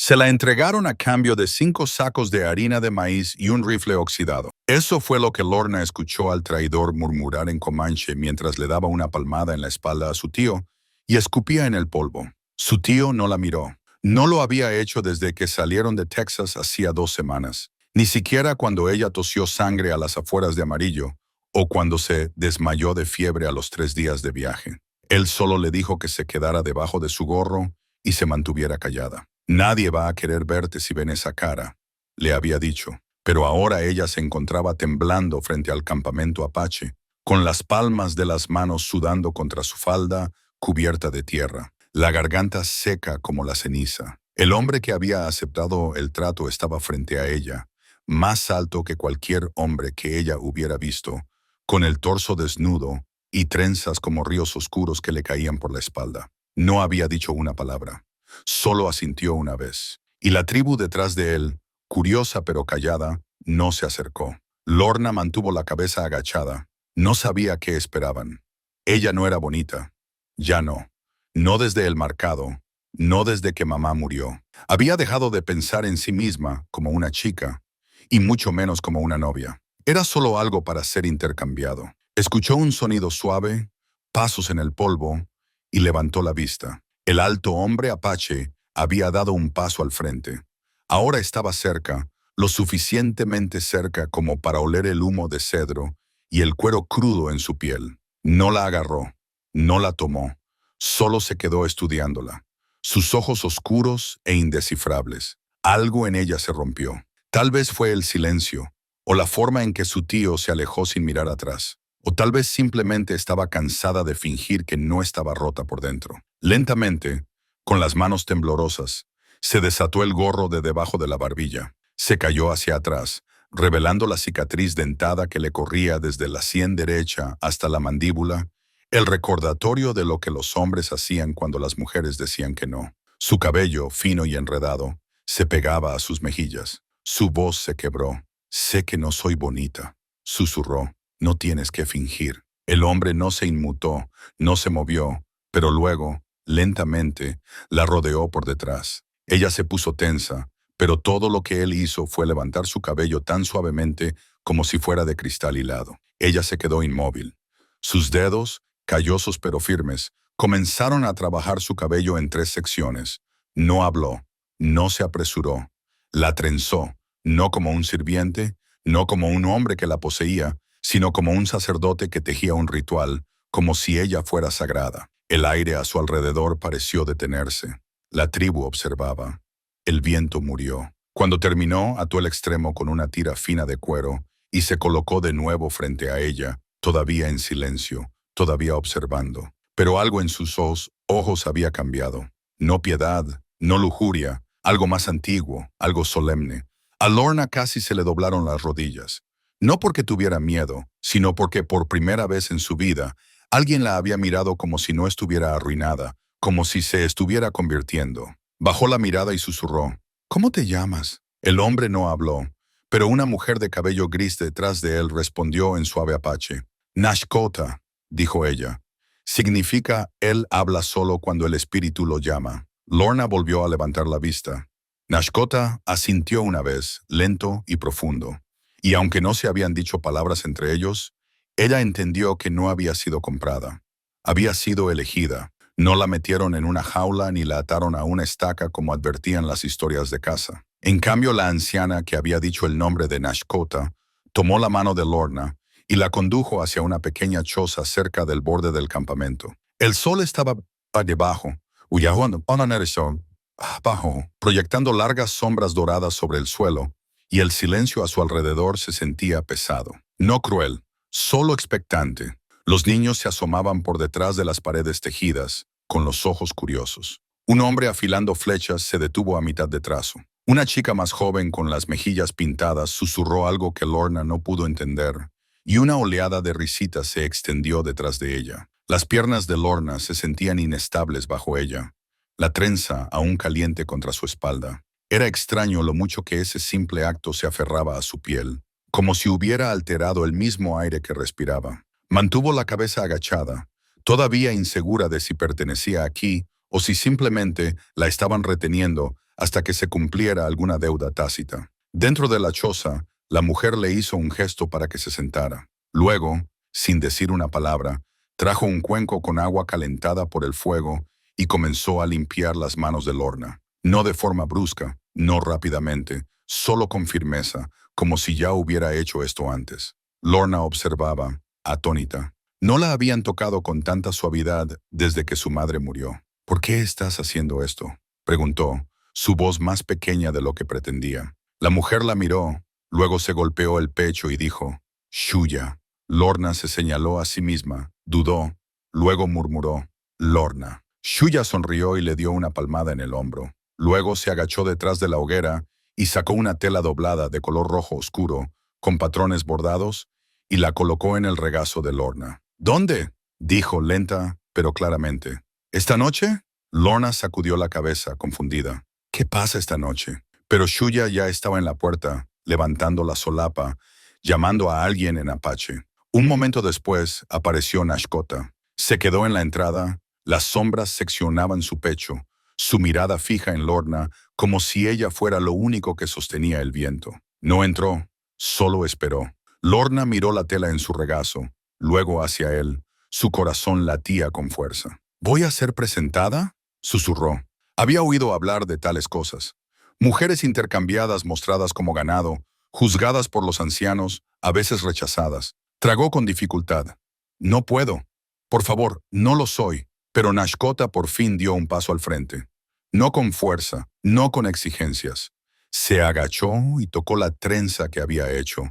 Se la entregaron a cambio de 5 sacos de harina de maíz y un rifle oxidado. Eso fue lo que Lorna escuchó al traidor murmurar en comanche mientras le daba una palmada en la espalda a su tío y escupía en el polvo. Su tío no la miró. No lo había hecho desde que salieron de Texas hacía 2 semanas. Ni siquiera cuando ella tosió sangre a las afueras de Amarillo o cuando se desmayó de fiebre a los 3 días de viaje. Él solo le dijo que se quedara debajo de su gorro y se mantuviera callada. Nadie va a querer verte si ven esa cara, le había dicho. Pero ahora ella se encontraba temblando frente al campamento apache, con las palmas de las manos sudando contra su falda cubierta de tierra, la garganta seca como la ceniza. El hombre que había aceptado el trato estaba frente a ella, más alto que cualquier hombre que ella hubiera visto, con el torso desnudo y trenzas como ríos oscuros que le caían por la espalda. No había dicho una palabra. Solo asintió una vez, y la tribu detrás de él, curiosa pero callada, no se acercó. Lorna mantuvo la cabeza agachada. No sabía qué esperaban. Ella no era bonita. Ya no. No desde el marcado. No desde que mamá murió. Había dejado de pensar en sí misma como una chica, y mucho menos como una novia. Era solo algo para ser intercambiado. Escuchó un sonido suave, pasos en el polvo, y levantó la vista. El alto hombre apache había dado un paso al frente. Ahora estaba cerca, lo suficientemente cerca como para oler el humo de cedro y el cuero crudo en su piel. No la agarró, no la tomó, solo se quedó estudiándola. Sus ojos oscuros e indescifrables. Algo en ella se rompió. Tal vez fue el silencio, o la forma en que su tío se alejó sin mirar atrás. O tal vez simplemente estaba cansada de fingir que no estaba rota por dentro. Lentamente, con las manos temblorosas, se desató el gorro de debajo de la barbilla. Se cayó hacia atrás, revelando la cicatriz dentada que le corría desde la sien derecha hasta la mandíbula, el recordatorio de lo que los hombres hacían cuando las mujeres decían que no. Su cabello, fino y enredado, se pegaba a sus mejillas. Su voz se quebró. «Sé que no soy bonita», susurró. «No tienes que fingir». El hombre no se inmutó, no se movió, pero luego, lentamente, la rodeó por detrás. Ella se puso tensa, pero todo lo que él hizo fue levantar su cabello tan suavemente como si fuera de cristal hilado. Ella se quedó inmóvil. Sus dedos, callosos pero firmes, comenzaron a trabajar su cabello en 3 secciones. No habló, no se apresuró. La trenzó, no como un sirviente, no como un hombre que la poseía, sino como un sacerdote que tejía un ritual, como si ella fuera sagrada. El aire a su alrededor pareció detenerse. La tribu observaba. El viento murió. Cuando terminó, ató el extremo con una tira fina de cuero y se colocó de nuevo frente a ella, todavía en silencio, todavía observando. Pero algo en sus ojos había cambiado. No piedad, no lujuria, algo más antiguo, algo solemne. A Lorna casi se le doblaron las rodillas. No porque tuviera miedo, sino porque por primera vez en su vida, alguien la había mirado como si no estuviera arruinada, como si se estuviera convirtiendo. Bajó la mirada y susurró. «¿Cómo te llamas?» El hombre no habló, pero una mujer de cabello gris detrás de él respondió en suave apache. «Nashkota», dijo ella. Significa «él habla solo cuando el espíritu lo llama». Lorna volvió a levantar la vista. Nashkota asintió una vez, lento y profundo. Y aunque no se habían dicho palabras entre ellos, ella entendió que no había sido comprada. Había sido elegida. No la metieron en una jaula ni la ataron a una estaca como advertían las historias de casa. En cambio, la anciana que había dicho el nombre de Nashkota tomó la mano de Lorna y la condujo hacia una pequeña choza cerca del borde del campamento. El sol estaba debajo, proyectando largas sombras doradas sobre el suelo, y el silencio a su alrededor se sentía pesado. No cruel, solo expectante. Los niños se asomaban por detrás de las paredes tejidas, con los ojos curiosos. Un hombre afilando flechas se detuvo a mitad de trazo. Una chica más joven con las mejillas pintadas susurró algo que Lorna no pudo entender, y una oleada de risitas se extendió detrás de ella. Las piernas de Lorna se sentían inestables bajo ella, la trenza aún caliente contra su espalda. Era extraño lo mucho que ese simple acto se aferraba a su piel, como si hubiera alterado el mismo aire que respiraba. Mantuvo la cabeza agachada, todavía insegura de si pertenecía aquí o si simplemente la estaban reteniendo hasta que se cumpliera alguna deuda tácita. Dentro de la choza, la mujer le hizo un gesto para que se sentara. Luego, sin decir una palabra, trajo un cuenco con agua calentada por el fuego y comenzó a limpiar las manos de Lorna. No de forma brusca, no rápidamente, solo con firmeza, como si ya hubiera hecho esto antes. Lorna observaba, atónita. No la habían tocado con tanta suavidad desde que su madre murió. ¿Por qué estás haciendo esto?, preguntó, su voz más pequeña de lo que pretendía. La mujer la miró, luego se golpeó el pecho y dijo, «Shuya». Lorna se señaló a sí misma, dudó, luego murmuró, «Lorna». Shuya sonrió y le dio una palmada en el hombro. Luego se agachó detrás de la hoguera y sacó una tela doblada de color rojo oscuro, con patrones bordados, y la colocó en el regazo de Lorna. «¿Dónde?», dijo lenta, pero claramente. «¿Esta noche?». Lorna sacudió la cabeza, confundida. «¿Qué pasa esta noche?». Pero Shuya ya estaba en la puerta, levantando la solapa, llamando a alguien en apache. Un momento después apareció Nashkota. Se quedó en la entrada, las sombras seccionaban su pecho, su mirada fija en Lorna, como si ella fuera lo único que sostenía el viento. No entró, solo esperó. Lorna miró la tela en su regazo, luego hacia él. Su corazón latía con fuerza. «¿Voy a ser presentada?», susurró. Había oído hablar de tales cosas. Mujeres intercambiadas mostradas como ganado, juzgadas por los ancianos, a veces rechazadas. Tragó con dificultad. «No puedo. Por favor, no lo soy». Pero Nashkota por fin dio un paso al frente. No con fuerza, no con exigencias. Se agachó y tocó la trenza que había hecho.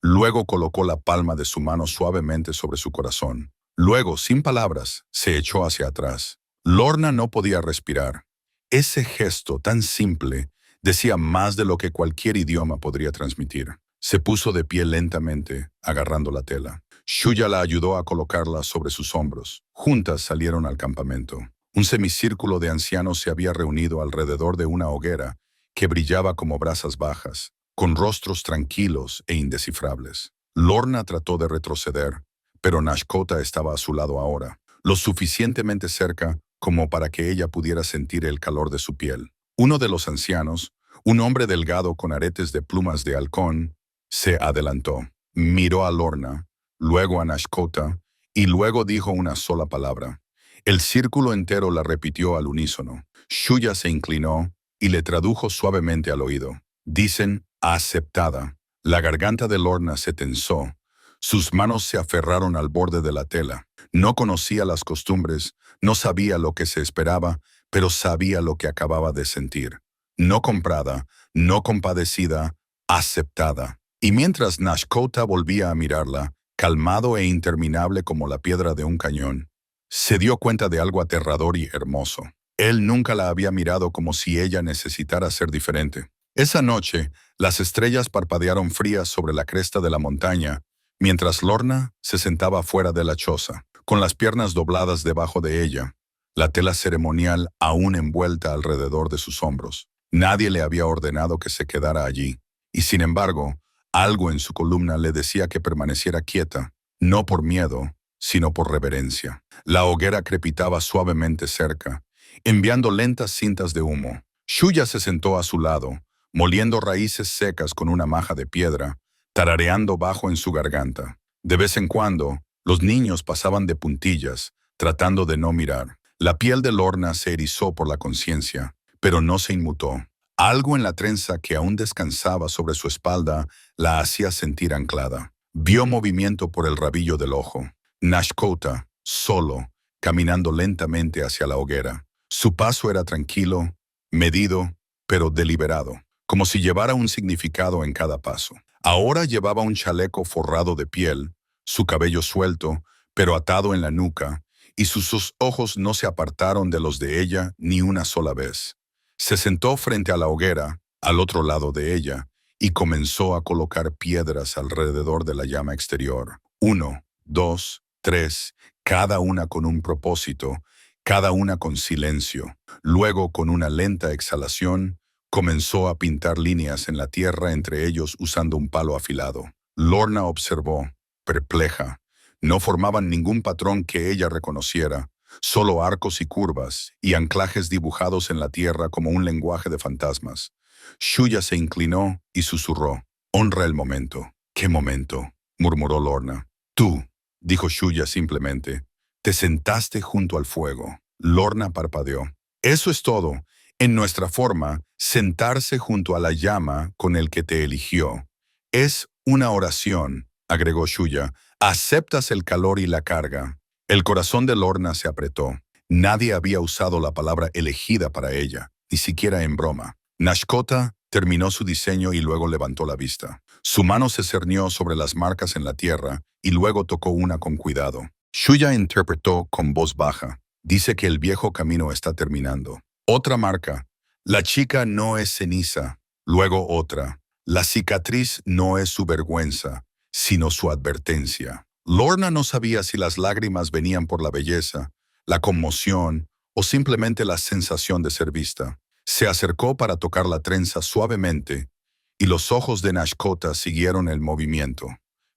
Luego colocó la palma de su mano suavemente sobre su corazón. Luego, sin palabras, se echó hacia atrás. Lorna no podía respirar. Ese gesto tan simple decía más de lo que cualquier idioma podría transmitir. Se puso de pie lentamente, agarrando la tela. Shuya la ayudó a colocarla sobre sus hombros. Juntas salieron al campamento. Un semicírculo de ancianos se había reunido alrededor de una hoguera que brillaba como brasas bajas, con rostros tranquilos e indescifrables. Lorna trató de retroceder, pero Nashkota estaba a su lado ahora, lo suficientemente cerca como para que ella pudiera sentir el calor de su piel. Uno de los ancianos, un hombre delgado con aretes de plumas de halcón, se adelantó. Miró a Lorna, luego a Nashkota, y luego dijo una sola palabra. El círculo entero la repitió al unísono. Shuya se inclinó y le tradujo suavemente al oído. «Dicen aceptada». La garganta de Lorna se tensó. Sus manos se aferraron al borde de la tela. No conocía las costumbres, no sabía lo que se esperaba, pero sabía lo que acababa de sentir. No comprada, no compadecida, aceptada. Y mientras Nashkota volvía a mirarla, calmado e interminable como la piedra de un cañón, se dio cuenta de algo aterrador y hermoso. Él nunca la había mirado como si ella necesitara ser diferente. Esa noche, las estrellas parpadearon frías sobre la cresta de la montaña, mientras Lorna se sentaba fuera de la choza, con las piernas dobladas debajo de ella, la tela ceremonial aún envuelta alrededor de sus hombros. Nadie le había ordenado que se quedara allí, y sin embargo, algo en su columna le decía que permaneciera quieta, no por miedo, sino por reverencia. La hoguera crepitaba suavemente cerca, enviando lentas cintas de humo. Shuya se sentó a su lado, moliendo raíces secas con una maja de piedra, tarareando bajo en su garganta. De vez en cuando, los niños pasaban de puntillas, tratando de no mirar. La piel de Lorna se erizó por la conciencia, pero no se inmutó. Algo en la trenza que aún descansaba sobre su espalda la hacía sentir anclada. Vio movimiento por el rabillo del ojo. Nashkota, solo, caminando lentamente hacia la hoguera. Su paso era tranquilo, medido, pero deliberado, como si llevara un significado en cada paso. Ahora llevaba un chaleco forrado de piel, su cabello suelto, pero atado en la nuca, y sus ojos no se apartaron de los de ella ni una sola vez. Se sentó frente a la hoguera, al otro lado de ella, y comenzó a colocar piedras alrededor de la llama exterior. 1, 2, 3, cada una con un propósito, cada una con silencio. Luego, con una lenta exhalación, comenzó a pintar líneas en la tierra entre ellos usando un palo afilado. Lorna observó, perpleja. No formaban ningún patrón que ella reconociera. solo arcos y curvas, y anclajes dibujados en la tierra como un lenguaje de fantasmas. Shuya se inclinó y susurró, «Honra el momento». «¿Qué momento?», murmuró Lorna. «Tú», dijo Shuya simplemente, «te sentaste junto al fuego». Lorna parpadeó. «Eso es todo. En nuestra forma, sentarse junto a la llama con el que te eligió. Es una oración», agregó Shuya. «Aceptas el calor y la carga». El corazón de Lorna se apretó. Nadie había usado la palabra elegida para ella, ni siquiera en broma. Nashkota terminó su diseño y luego levantó la vista. Su mano se cernió sobre las marcas en la tierra y luego tocó una con cuidado. Shuya interpretó con voz baja. «Dice que el viejo camino está terminando». Otra marca. «La chica no es ceniza». Luego otra. «La cicatriz no es su vergüenza, sino su advertencia». Lorna no sabía si las lágrimas venían por la belleza, la conmoción o simplemente la sensación de ser vista. Se acercó para tocar la trenza suavemente y los ojos de Nashkota siguieron el movimiento.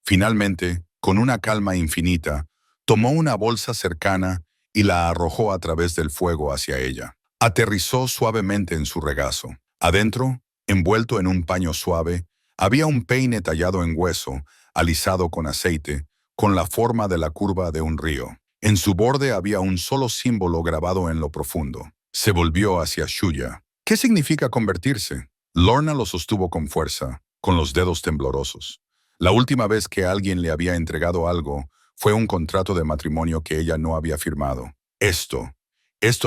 Finalmente, con una calma infinita, tomó una bolsa cercana y la arrojó a través del fuego hacia ella. Aterrizó suavemente en su regazo. Adentro, envuelto en un paño suave, había un peine tallado en hueso, alisado con aceite, con la forma de la curva de un río. En su borde había un solo símbolo grabado en lo profundo. Se volvió hacia Shuya. «¿Qué significa convertirse?». Lorna lo sostuvo con fuerza, con los dedos temblorosos. La última vez que alguien le había entregado algo fue un contrato de matrimonio que ella no había firmado. Esto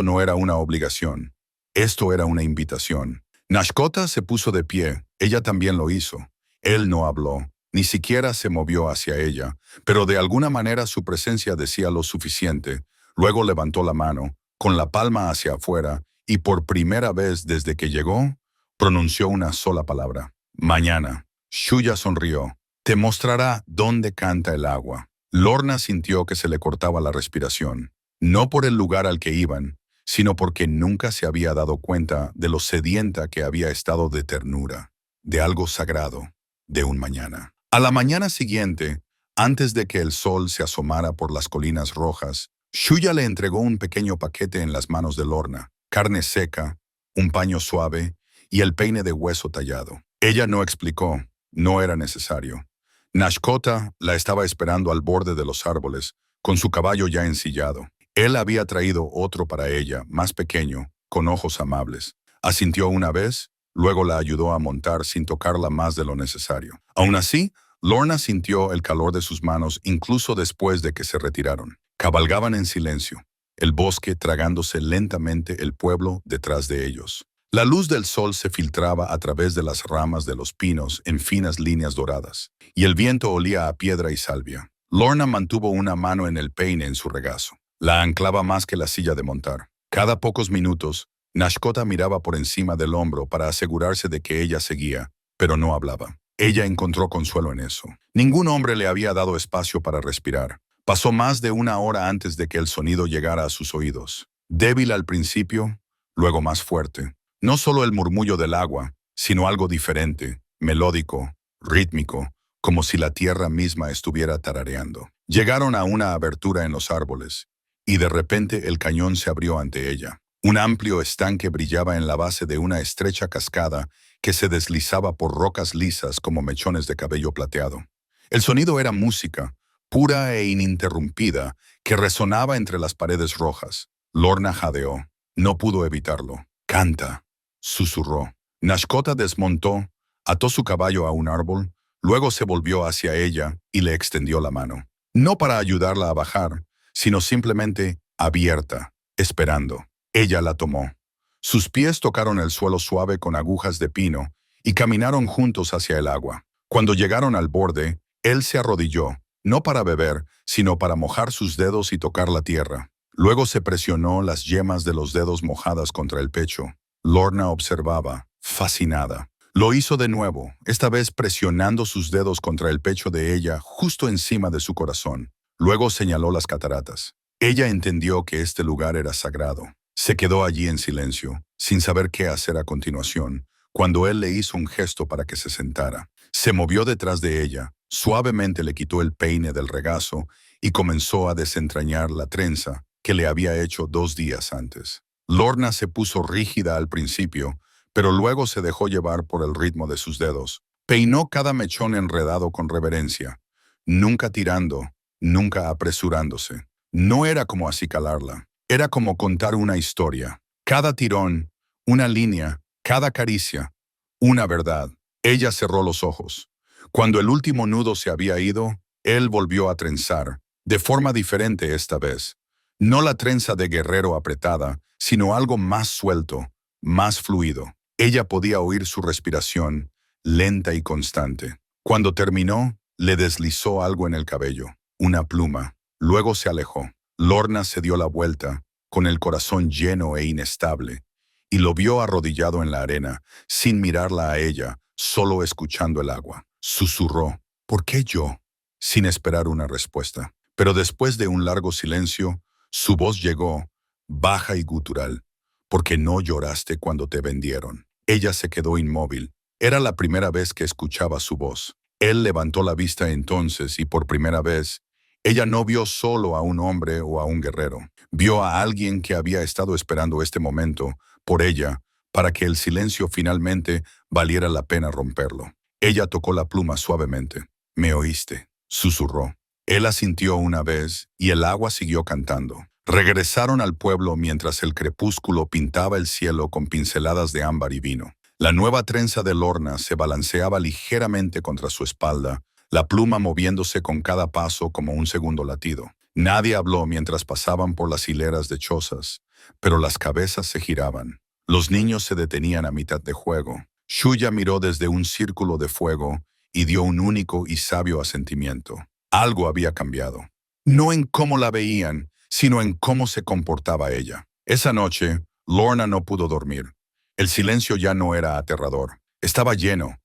no era una obligación. Esto era una invitación. Nashkota se puso de pie. Ella también lo hizo. Él no habló. Ni siquiera se movió hacia ella, pero de alguna manera su presencia decía lo suficiente. Luego levantó la mano, con la palma hacia afuera, y por primera vez desde que llegó, pronunció una sola palabra. «Mañana». Shuya sonrió. «Te mostrará dónde canta el agua». Lorna sintió que se le cortaba la respiración, no por el lugar al que iban, sino porque nunca se había dado cuenta de lo sedienta que había estado de ternura, de algo sagrado, de un mañana. A la mañana siguiente, antes de que el sol se asomara por las colinas rojas, Shuya le entregó un pequeño paquete en las manos de Lorna, carne seca, un paño suave y el peine de hueso tallado. Ella no explicó, no era necesario. Nashkota la estaba esperando al borde de los árboles, con su caballo ya ensillado. Él había traído otro para ella, más pequeño, con ojos amables. Asintió una vez, luego la ayudó a montar sin tocarla más de lo necesario. Aún así, Lorna sintió el calor de sus manos incluso después de que se retiraron. Cabalgaban en silencio, el bosque tragándose lentamente el pueblo detrás de ellos. La luz del sol se filtraba a través de las ramas de los pinos en finas líneas doradas, y el viento olía a piedra y salvia. Lorna mantuvo una mano en el peine en su regazo. La anclaba más que la silla de montar. Cada pocos minutos, Nashkota miraba por encima del hombro para asegurarse de que ella seguía, pero no hablaba. Ella encontró consuelo en eso. Ningún hombre le había dado espacio para respirar. Pasó más de una hora antes de que el sonido llegara a sus oídos. Débil al principio, luego más fuerte. No solo el murmullo del agua, sino algo diferente, melódico, rítmico, como si la tierra misma estuviera tarareando. Llegaron a una abertura en los árboles, y de repente el cañón se abrió ante ella. Un amplio estanque brillaba en la base de una estrecha cascada que se deslizaba por rocas lisas como mechones de cabello plateado. El sonido era música, pura e ininterrumpida, que resonaba entre las paredes rojas. Lorna jadeó. No pudo evitarlo. «Canta», susurró. Nashkota desmontó, ató su caballo a un árbol, luego se volvió hacia ella y le extendió la mano. No para ayudarla a bajar, sino simplemente abierta, esperando. Ella la tomó. Sus pies tocaron el suelo suave con agujas de pino y caminaron juntos hacia el agua. Cuando llegaron al borde, él se arrodilló, no para beber, sino para mojar sus dedos y tocar la tierra. Luego se presionó las yemas de los dedos mojadas contra el pecho. Lorna observaba, fascinada. Lo hizo de nuevo, esta vez presionando sus dedos contra el pecho de ella justo encima de su corazón. Luego señaló las cataratas. Ella entendió que este lugar era sagrado. Se quedó allí en silencio, sin saber qué hacer a continuación, cuando él le hizo un gesto para que se sentara. Se movió detrás de ella, suavemente le quitó el peine del regazo y comenzó a desentrañar la trenza, que le había hecho 2 días antes. Lorna se puso rígida al principio, pero luego se dejó llevar por el ritmo de sus dedos. Peinó cada mechón enredado con reverencia, nunca tirando, nunca apresurándose. No era como acicalarla, era como contar una historia. Cada tirón, una línea, cada caricia, una verdad. Ella cerró los ojos. Cuando el último nudo se había ido, él volvió a trenzar, de forma diferente esta vez. No la trenza de guerrero apretada, sino algo más suelto, más fluido. Ella podía oír su respiración, lenta y constante. Cuando terminó, le deslizó algo en el cabello, una pluma. Luego se alejó. Lorna se dio la vuelta, con el corazón lleno e inestable, y lo vio arrodillado en la arena, sin mirarla a ella, solo escuchando el agua. Susurró, ¿por qué yo? Sin esperar una respuesta. Pero después de un largo silencio, su voz llegó, baja y gutural. Porque no lloraste cuando te vendieron. Ella se quedó inmóvil. Era la primera vez que escuchaba su voz. Él levantó la vista entonces y por primera vez, ella no vio solo a un hombre o a un guerrero. Vio a alguien que había estado esperando este momento, por ella, para que el silencio finalmente valiera la pena romperlo. Ella tocó la pluma suavemente. «¿Me oíste?», susurró. Él asintió una vez y el agua siguió cantando. Regresaron al pueblo mientras el crepúsculo pintaba el cielo con pinceladas de ámbar y vino. La nueva trenza de Lorna se balanceaba ligeramente contra su espalda, la pluma moviéndose con cada paso como un segundo latido. Nadie habló mientras pasaban por las hileras de chozas, pero las cabezas se giraban. Los niños se detenían a mitad de juego. Shuya miró desde un círculo de fuego y dio un único y sabio asentimiento. Algo había cambiado. No en cómo la veían, sino en cómo se comportaba ella. Esa noche, Lorna no pudo dormir. El silencio ya no era aterrador. Estaba lleno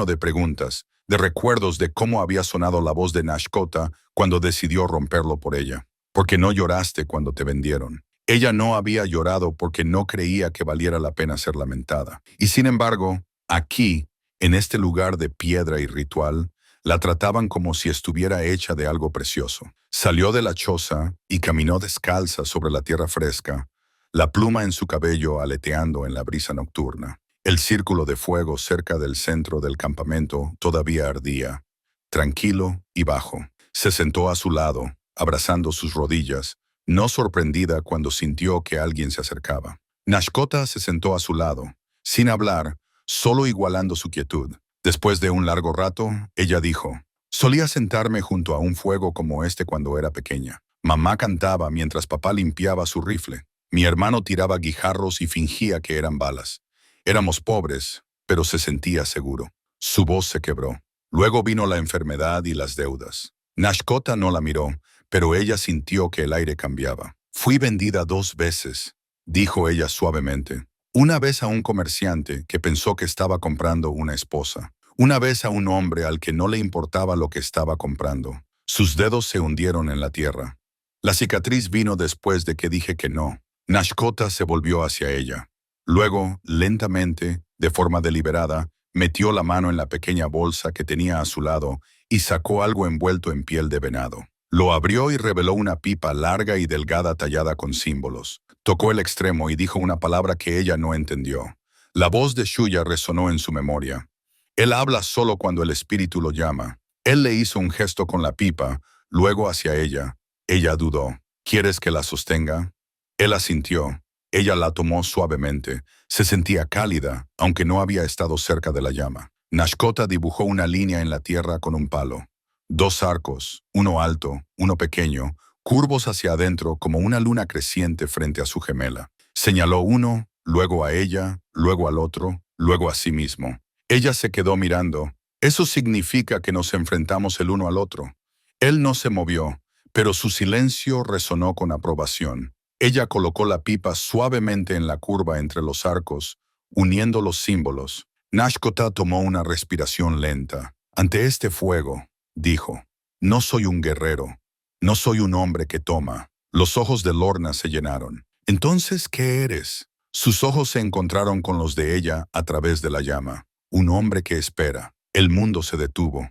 de preguntas, de recuerdos de cómo había sonado la voz de Nashkota cuando decidió romperlo por ella. Porque no lloraste cuando te vendieron. Ella no había llorado porque no creía que valiera la pena ser lamentada. Y sin embargo, aquí, en este lugar de piedra y ritual, la trataban como si estuviera hecha de algo precioso. Salió de la choza y caminó descalza sobre la tierra fresca, la pluma en su cabello aleteando en la brisa nocturna. El círculo de fuego cerca del centro del campamento todavía ardía, tranquilo y bajo. Se sentó a su lado, abrazando sus rodillas, no sorprendida cuando sintió que alguien se acercaba. Nashkota se sentó a su lado, sin hablar, solo igualando su quietud. Después de un largo rato, ella dijo, «Solía sentarme junto a un fuego como este cuando era pequeña. Mamá cantaba mientras papá limpiaba su rifle. Mi hermano tiraba guijarros y fingía que eran balas. Éramos pobres, pero se sentía seguro». Su voz se quebró. Luego vino la enfermedad y las deudas. Nashkota no la miró, pero ella sintió que el aire cambiaba. «Fui vendida 2 veces», dijo ella suavemente. Una vez a un comerciante que pensó que estaba comprando una esposa. Una vez a un hombre al que no le importaba lo que estaba comprando. Sus dedos se hundieron en la tierra. La cicatriz vino después de que dije que no. Nashkota se volvió hacia ella. Luego, lentamente, de forma deliberada, metió la mano en la pequeña bolsa que tenía a su lado y sacó algo envuelto en piel de venado. Lo abrió y reveló una pipa larga y delgada tallada con símbolos. Tocó el extremo y dijo una palabra que ella no entendió. La voz de Shuya resonó en su memoria. Él habla solo cuando el espíritu lo llama. Él le hizo un gesto con la pipa, luego hacia ella. Ella dudó. ¿Quieres que la sostenga? Él asintió. Ella la tomó suavemente. Se sentía cálida, aunque no había estado cerca de la llama. Nashkota dibujó una línea en la tierra con un palo. 2 arcos, uno alto, uno pequeño, curvos hacia adentro como una luna creciente frente a su gemela. Señaló uno, luego a ella, luego al otro, luego a sí mismo. Ella se quedó mirando. Eso significa que nos enfrentamos el uno al otro. Él no se movió, pero su silencio resonó con aprobación. Ella colocó la pipa suavemente en la curva entre los arcos, uniendo los símbolos. Nashkota tomó una respiración lenta. Ante este fuego, dijo, no soy un guerrero, no soy un hombre que toma. Los ojos de Lorna se llenaron. ¿Entonces qué eres? Sus ojos se encontraron con los de ella a través de la llama. Un hombre que espera. El mundo se detuvo.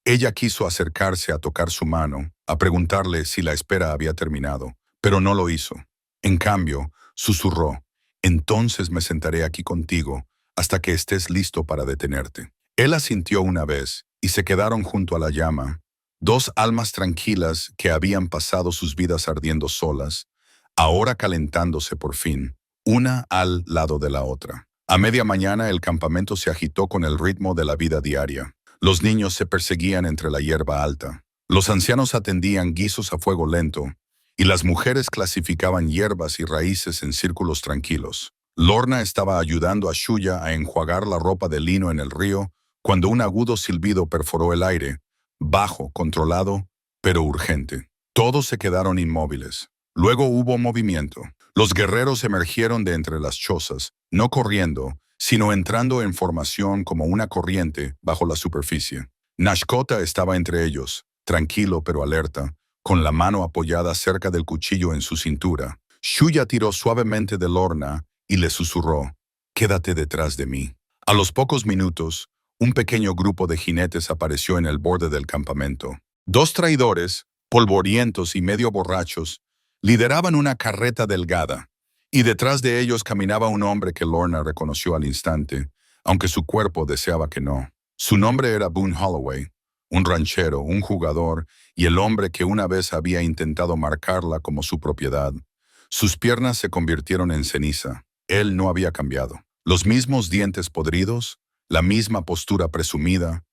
Ella quiso acercarse a tocar su mano, a preguntarle si la espera había terminado, pero no lo hizo. En cambio, susurró, entonces me sentaré aquí contigo hasta que estés listo para detenerte. Él asintió una vez y se quedaron junto a la llama, dos almas tranquilas que habían pasado sus vidas ardiendo solas, ahora calentándose por fin, una al lado de la otra. A media mañana el campamento se agitó con el ritmo de la vida diaria. Los niños se perseguían entre la hierba alta. Los ancianos atendían guisos a fuego lento, y las mujeres clasificaban hierbas y raíces en círculos tranquilos. Lorna estaba ayudando a Shuya a enjuagar la ropa de lino en el río cuando un agudo silbido perforó el aire, bajo, controlado, pero urgente. Todos se quedaron inmóviles. Luego hubo movimiento. Los guerreros emergieron de entre las chozas, no corriendo, sino entrando en formación como una corriente bajo la superficie. Nashkota estaba entre ellos, tranquilo pero alerta, con la mano apoyada cerca del cuchillo en su cintura. Shuya tiró suavemente de Lorna y le susurró, «Quédate detrás de mí». A los pocos minutos, un pequeño grupo de jinetes apareció en el borde del campamento. Dos traidores, polvorientos y medio borrachos, lideraban una carreta delgada, y detrás de ellos caminaba un hombre que Lorna reconoció al instante, aunque su cuerpo deseaba que no. Su nombre era Boone Holloway, un ranchero, un jugador y el hombre que una vez había intentado marcarla como su propiedad. Sus piernas se convirtieron en ceniza. Él no había cambiado. Los mismos dientes podridos, la misma postura presumida,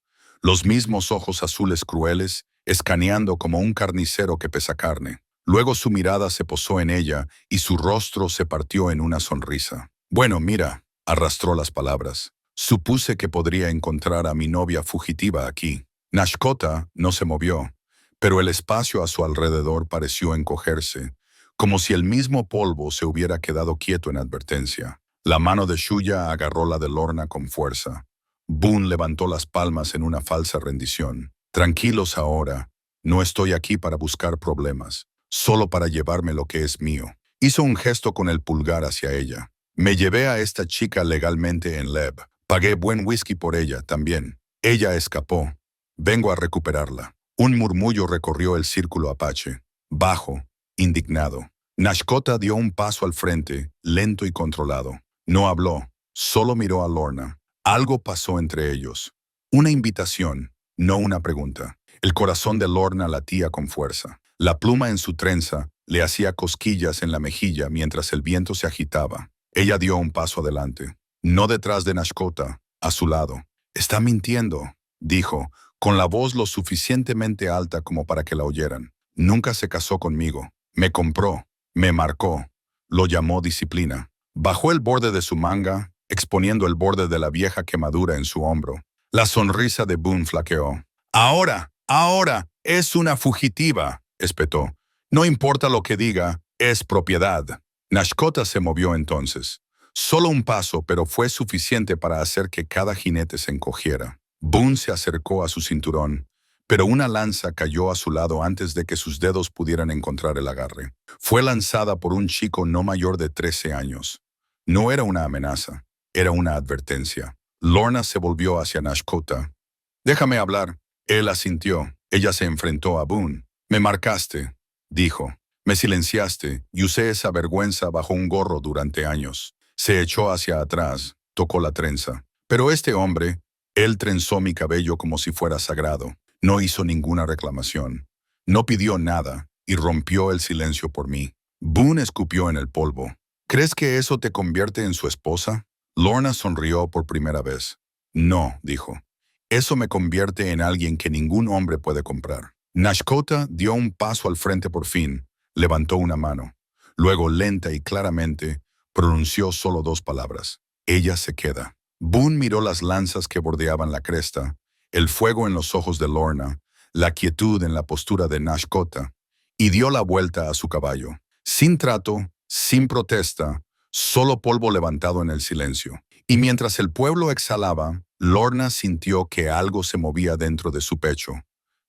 los mismos ojos azules crueles, escaneando como un carnicero que pesa carne. Luego su mirada se posó en ella y su rostro se partió en una sonrisa. «Bueno, mira», arrastró las palabras. «Supuse que podría encontrar a mi novia fugitiva aquí». Nashkota no se movió, pero el espacio a su alrededor pareció encogerse, como si el mismo polvo se hubiera quedado quieto en advertencia. La mano de Shuya agarró la de Lorna con fuerza. Boone levantó las palmas en una falsa rendición. «Tranquilos ahora, no estoy aquí para buscar problemas, solo para llevarme lo que es mío». Hizo un gesto con el pulgar hacia ella. «Me llevé a esta chica legalmente en Leb. Pagué buen whisky por ella también. Ella escapó. Vengo a recuperarla». Un murmullo recorrió el círculo apache, bajo, indignado. Nashkota dio un paso al frente, lento y controlado. No habló, solo miró a Lorna. Algo pasó entre ellos. Una invitación, no una pregunta. El corazón de Lorna latía con fuerza. La pluma en su trenza le hacía cosquillas en la mejilla mientras el viento se agitaba. Ella dio un paso adelante, no detrás de Nashkota, a su lado. «Está mintiendo», dijo, con la voz lo suficientemente alta como para que la oyeran. «Nunca se casó conmigo. Me compró, me marcó». Lo llamó disciplina. Bajó el borde de su manga, exponiendo el borde de la vieja quemadura en su hombro. La sonrisa de Boone flaqueó. Ahora, es una fugitiva», espetó. «No importa lo que diga, es propiedad». Nashkota se movió entonces. Solo un paso, pero fue suficiente para hacer que cada jinete se encogiera. Boone se acercó a su cinturón, pero una lanza cayó a su lado antes de que sus dedos pudieran encontrar el agarre. Fue lanzada por un chico no mayor de 13 años. No era una amenaza, era una advertencia. Lorna se volvió hacia Nashkota. «Déjame hablar». Él asintió. Ella se enfrentó a Boone. «Me marcaste», dijo. «Me silenciaste y usé esa vergüenza bajo un gorro durante años». Se echó hacia atrás, tocó la trenza. «Pero este hombre», él trenzó mi cabello como si fuera sagrado. No hizo ninguna reclamación. No pidió nada y rompió el silencio por mí. Boone escupió en el polvo. «¿Crees que eso te convierte en su esposa?» Lorna sonrió por primera vez. «No», dijo. «Eso me convierte en alguien que ningún hombre puede comprar». Nashkota dio un paso al frente por fin, levantó una mano. Luego, lenta y claramente, pronunció solo dos palabras. «Ella se queda». Boone miró las lanzas que bordeaban la cresta, el fuego en los ojos de Lorna, la quietud en la postura de Nashkota, y dio la vuelta a su caballo. Sin trato, sin protesta, solo polvo levantado en el silencio. Y mientras el pueblo exhalaba, Lorna sintió que algo se movía dentro de su pecho.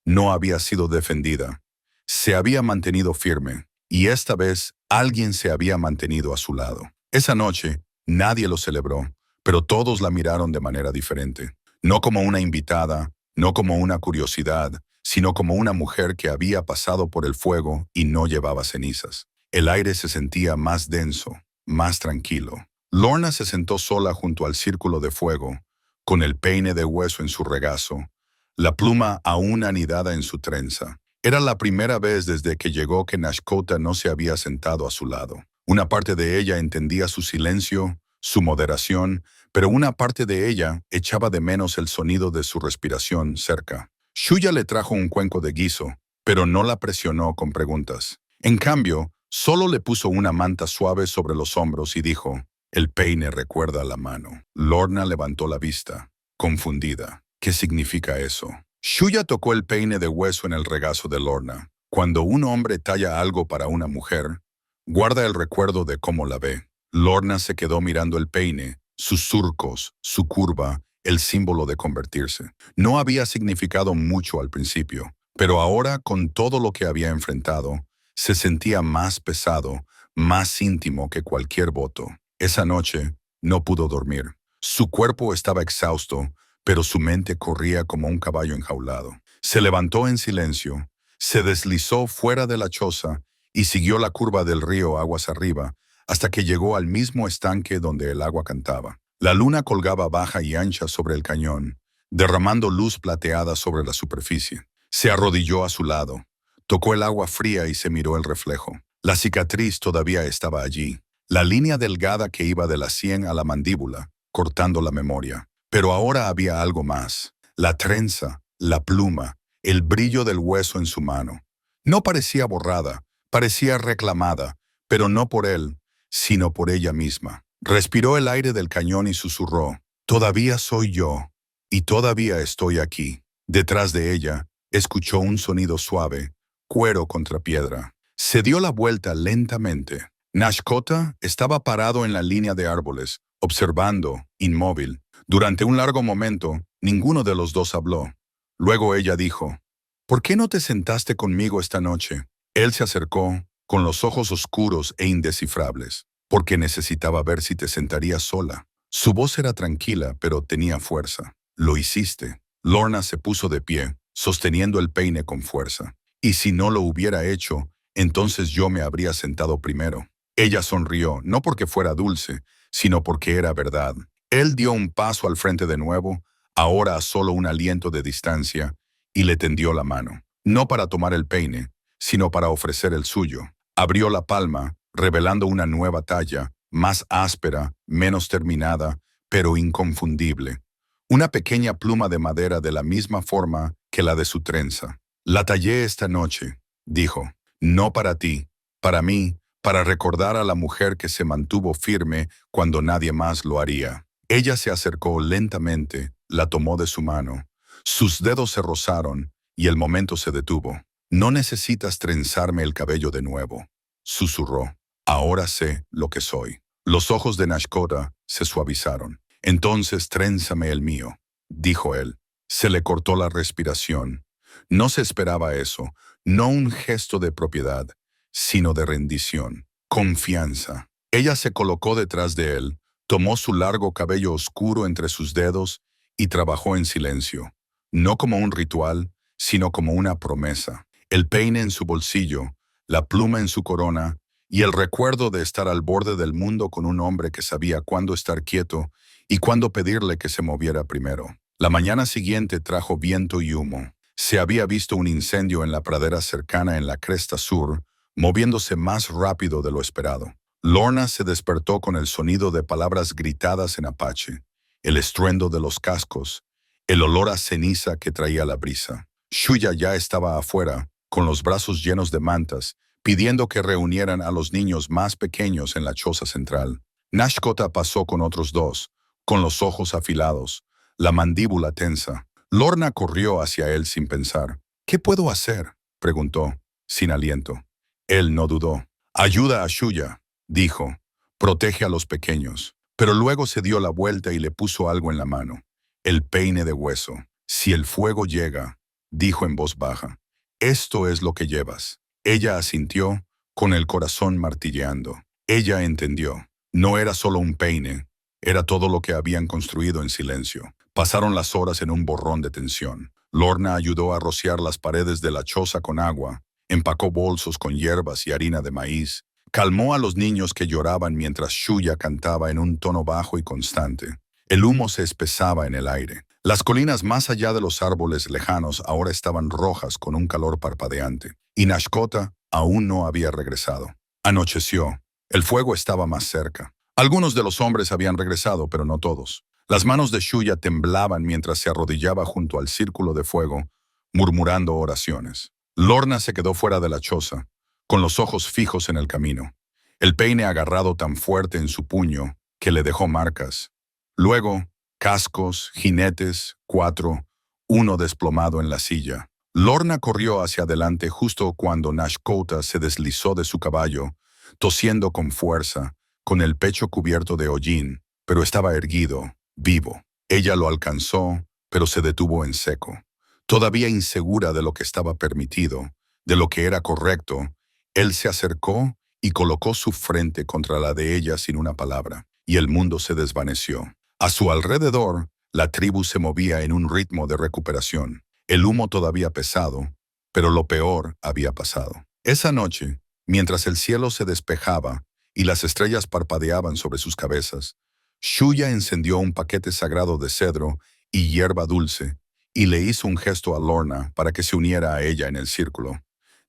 No había sido defendida. Se había mantenido firme, y esta vez alguien se había mantenido a su lado. Esa noche, nadie lo celebró, pero todos la miraron de manera diferente. No como una invitada, no como una curiosidad, sino como una mujer que había pasado por el fuego y no llevaba cenizas. El aire se sentía más denso, más tranquilo. Lorna se sentó sola junto al círculo de fuego, con el peine de hueso en su regazo, la pluma aún anidada en su trenza. Era la primera vez desde que llegó que Nashkota no se había sentado a su lado. Una parte de ella entendía su silencio, su moderación, pero una parte de ella echaba de menos el sonido de su respiración cerca. Shuya le trajo un cuenco de guiso, pero no la presionó con preguntas. En cambio, solo le puso una manta suave sobre los hombros y dijo, «El peine recuerda la mano». Lorna levantó la vista, confundida. ¿Qué significa eso? Shuya tocó el peine de hueso en el regazo de Lorna. Cuando un hombre talla algo para una mujer, guarda el recuerdo de cómo la ve. Lorna se quedó mirando el peine, sus surcos, su curva, el símbolo de convertirse. No había significado mucho al principio, pero ahora, con todo lo que había enfrentado, se sentía más pesado, más íntimo que cualquier voto. Esa noche no pudo dormir. Su cuerpo estaba exhausto, pero su mente corría como un caballo enjaulado. Se levantó en silencio, se deslizó fuera de la choza y siguió la curva del río aguas arriba hasta que llegó al mismo estanque donde el agua cantaba. La luna colgaba baja y ancha sobre el cañón, derramando luz plateada sobre la superficie. Se arrodilló a su lado, tocó el agua fría y se miró el reflejo. La cicatriz todavía estaba allí, la línea delgada que iba de la sien a la mandíbula, cortando la memoria. Pero ahora había algo más. La trenza, la pluma, el brillo del hueso en su mano. No parecía borrada, parecía reclamada, pero no por él, sino por ella misma. Respiró el aire del cañón y susurró, «Todavía soy yo, y todavía estoy aquí». Detrás de ella, escuchó un sonido suave, cuero contra piedra. Se dio la vuelta lentamente. Nashkota estaba parado en la línea de árboles, observando, inmóvil. Durante un largo momento, ninguno de los dos habló. Luego ella dijo, «¿Por qué no te sentaste conmigo esta noche?» Él se acercó, con los ojos oscuros e indescifrables, «Porque necesitaba ver si te sentarías sola». Su voz era tranquila, pero tenía fuerza. «Lo hiciste». Lorna se puso de pie, sosteniendo el peine con fuerza. «Y si no lo hubiera hecho, entonces yo me habría sentado primero». Ella sonrió, no porque fuera dulce, sino porque era verdad. Él dio un paso al frente de nuevo, ahora a solo un aliento de distancia, y le tendió la mano. No para tomar el peine, sino para ofrecer el suyo. Abrió la palma, revelando una nueva talla, más áspera, menos terminada, pero inconfundible. Una pequeña pluma de madera de la misma forma que la de su trenza. «La tallé esta noche», dijo. «No para ti, para mí, para recordar a la mujer que se mantuvo firme cuando nadie más lo haría». Ella se acercó lentamente, la tomó de su mano. Sus dedos se rozaron y el momento se detuvo. «No necesitas trenzarme el cabello de nuevo», susurró. «Ahora sé lo que soy». Los ojos de Nashkota se suavizaron. «Entonces trénzame el mío», dijo él. Se le cortó la respiración. No se esperaba eso, no un gesto de propiedad, sino de rendición, confianza. Ella se colocó detrás de él, tomó su largo cabello oscuro entre sus dedos y trabajó en silencio, no como un ritual, sino como una promesa. El peine en su bolsillo, la pluma en su corona y el recuerdo de estar al borde del mundo con un hombre que sabía cuándo estar quieto y cuándo pedirle que se moviera primero. La mañana siguiente trajo viento y humo. Se había visto un incendio en la pradera cercana en la cresta sur, moviéndose más rápido de lo esperado. Lorna se despertó con el sonido de palabras gritadas en apache, el estruendo de los cascos, el olor a ceniza que traía la brisa. Shuya ya estaba afuera, con los brazos llenos de mantas, pidiendo que reunieran a los niños más pequeños en la choza central. Nashkota pasó con otros dos, con los ojos afilados, la mandíbula tensa. Lorna corrió hacia él sin pensar. «¿Qué puedo hacer?», preguntó, sin aliento. Él no dudó. «Ayuda a Shuya», dijo. «Protege a los pequeños». Pero luego se dio la vuelta y le puso algo en la mano. El peine de hueso. «Si el fuego llega», dijo en voz baja, «esto es lo que llevas». Ella asintió, con el corazón martilleando. Ella entendió. No era solo un peine, era todo lo que habían construido en silencio. Pasaron las horas en un borrón de tensión. Lorna ayudó a rociar las paredes de la choza con agua, empacó bolsos con hierbas y harina de maíz, Calmó a los niños que lloraban mientras Shuya cantaba en un tono bajo y constante. El humo se espesaba en el aire. Las colinas más allá de los árboles lejanos ahora estaban rojas con un calor parpadeante, y Nashkota aún no había regresado. Anocheció. El fuego estaba más cerca. Algunos de los hombres habían regresado, pero no todos. Las manos de Shuya temblaban mientras se arrodillaba junto al círculo de fuego, murmurando oraciones. Lorna se quedó fuera de la choza, con los ojos fijos en el camino, el peine agarrado tan fuerte en su puño que le dejó marcas. Luego, cascos, jinetes, 4, uno desplomado en la silla. Lorna corrió hacia adelante justo cuando Nashkota se deslizó de su caballo, tosiendo con fuerza, con el pecho cubierto de hollín, pero estaba erguido, vivo. Ella lo alcanzó, pero se detuvo en seco. Todavía insegura de lo que estaba permitido, de lo que era correcto, él se acercó y colocó su frente contra la de ella sin una palabra, y el mundo se desvaneció. A su alrededor, la tribu se movía en un ritmo de recuperación, el humo todavía pesado, pero lo peor había pasado. Esa noche, mientras el cielo se despejaba y las estrellas parpadeaban sobre sus cabezas, Shuya encendió un paquete sagrado de cedro y hierba dulce, y le hizo un gesto a Lorna para que se uniera a ella en el círculo.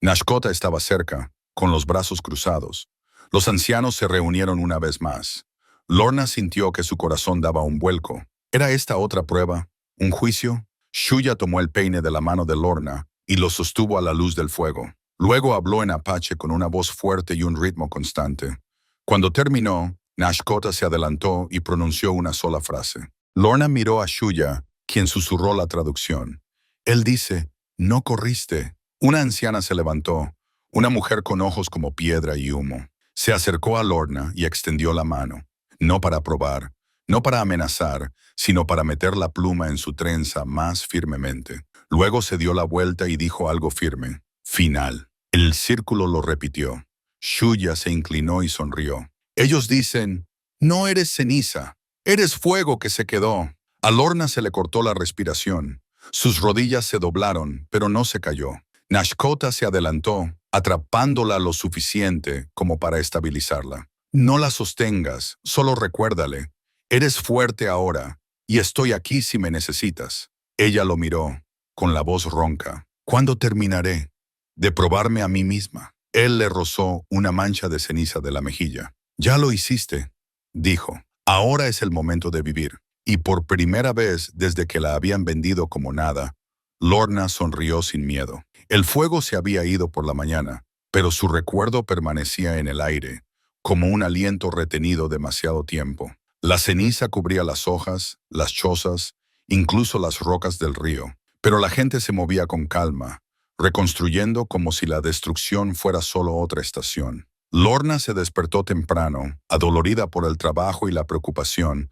Nashkota estaba cerca, con los brazos cruzados. Los ancianos se reunieron una vez más. Lorna sintió que su corazón daba un vuelco. ¿Era esta otra prueba? ¿Un juicio? Shuya tomó el peine de la mano de Lorna y lo sostuvo a la luz del fuego. Luego habló en apache con una voz fuerte y un ritmo constante. Cuando terminó, Nashkota se adelantó y pronunció una sola frase. Lorna miró a Shuya, quien susurró la traducción. Él dice, «No corriste». Una anciana se levantó, una mujer con ojos como piedra y humo. Se acercó a Lorna y extendió la mano, no para probar, no para amenazar, sino para meter la pluma en su trenza más firmemente. Luego se dio la vuelta y dijo algo firme. Final. El círculo lo repitió. Shuya se inclinó y sonrió. Ellos dicen, no eres ceniza, eres fuego que se quedó. A Lorna se le cortó la respiración. Sus rodillas se doblaron, pero no se cayó. Nashkota se adelantó, atrapándola lo suficiente como para estabilizarla. No la sostengas, solo recuérdale. Eres fuerte ahora, y estoy aquí si me necesitas. Ella lo miró, con la voz ronca. ¿Cuándo terminaré de probarme a mí misma? Él le rozó una mancha de ceniza de la mejilla. Ya lo hiciste, dijo. Ahora es el momento de vivir. Y por primera vez desde que la habían vendido como nada, Lorna sonrió sin miedo. El fuego se había ido por la mañana, pero su recuerdo permanecía en el aire, como un aliento retenido demasiado tiempo. La ceniza cubría las hojas, las chozas, incluso las rocas del río, pero la gente se movía con calma, reconstruyendo como si la destrucción fuera solo otra estación. Lorna se despertó temprano, adolorida por el trabajo y la preocupación,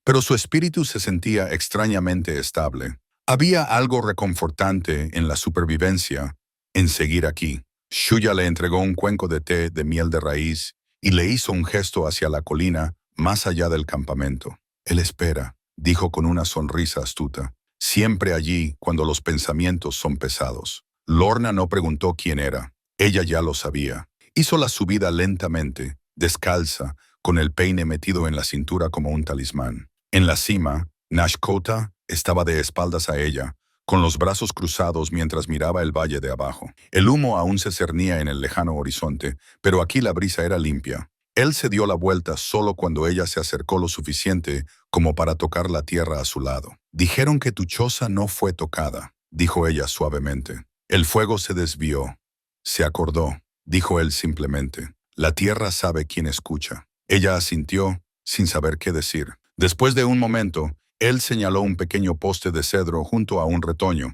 pero su espíritu se sentía extrañamente estable. Había algo reconfortante en la supervivencia, en seguir aquí. Shuya le entregó un cuenco de té de miel de raíz y le hizo un gesto hacia la colina más allá del campamento. Él espera, dijo con una sonrisa astuta, siempre allí cuando los pensamientos son pesados. Lorna no preguntó quién era. Ella ya lo sabía. Hizo la subida lentamente, descalza, con el peine metido en la cintura como un talismán. En la cima, Nashkota estaba de espaldas a ella, con los brazos cruzados mientras miraba el valle de abajo. El humo aún se cernía en el lejano horizonte, pero aquí la brisa era limpia. Él se dio la vuelta solo cuando ella se acercó lo suficiente como para tocar la tierra a su lado. Dijeron que tu choza no fue tocada, dijo ella suavemente. El fuego se desvió. Se acordó, dijo él simplemente. La tierra sabe quién escucha. Ella asintió, sin saber qué decir. Después de un momento, él señaló un pequeño poste de cedro junto a un retoño.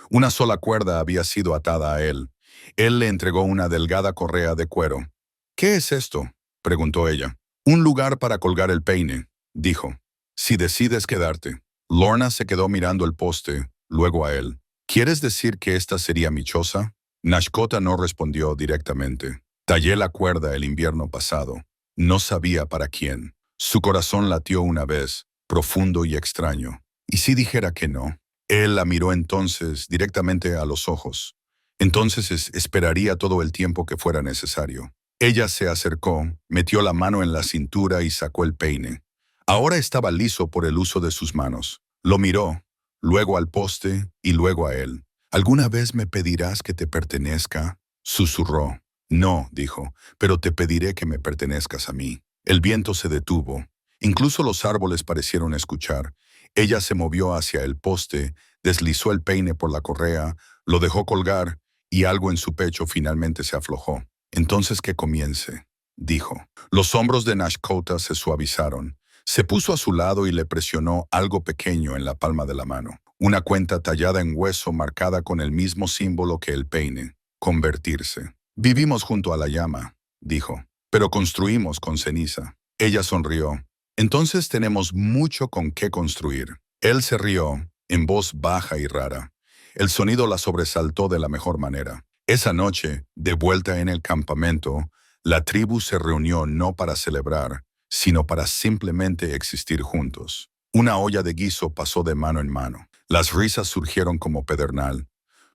Una sola cuerda había sido atada a él. Él le entregó una delgada correa de cuero. ¿Qué es esto?, preguntó ella. Un lugar para colgar el peine, dijo. Si decides quedarte. Lorna se quedó mirando el poste, luego a él. ¿Quieres decir que esta sería mi choza? Nashkota no respondió directamente. Tallé la cuerda el invierno pasado. No sabía para quién. Su corazón latió una vez, profundo y extraño. ¿Y si dijera que no? Él la miró entonces directamente a los ojos. Entonces esperaría todo el tiempo que fuera necesario. Ella se acercó, metió la mano en la cintura y sacó el peine. Ahora estaba liso por el uso de sus manos. Lo miró, luego al poste y luego a él. ¿Alguna vez me pedirás que te pertenezca? Susurró. No, dijo, pero te pediré que me pertenezcas a mí. El viento se detuvo. Incluso los árboles parecieron escuchar. Ella se movió hacia el poste, deslizó el peine por la correa, lo dejó colgar y algo en su pecho finalmente se aflojó. Entonces que comience, dijo. Los hombros de Nashkota se suavizaron. Se puso a su lado y le presionó algo pequeño en la palma de la mano. Una cuenta tallada en hueso marcada con el mismo símbolo que el peine. Convertirse. Vivimos junto a la llama, dijo, pero construimos con ceniza. Ella sonrió. Entonces tenemos mucho con qué construir. Él se rió, en voz baja y rara. El sonido la sobresaltó de la mejor manera. Esa noche, de vuelta en el campamento, la tribu se reunió no para celebrar, sino para simplemente existir juntos. Una olla de guiso pasó de mano en mano. Las risas surgieron como pedernal.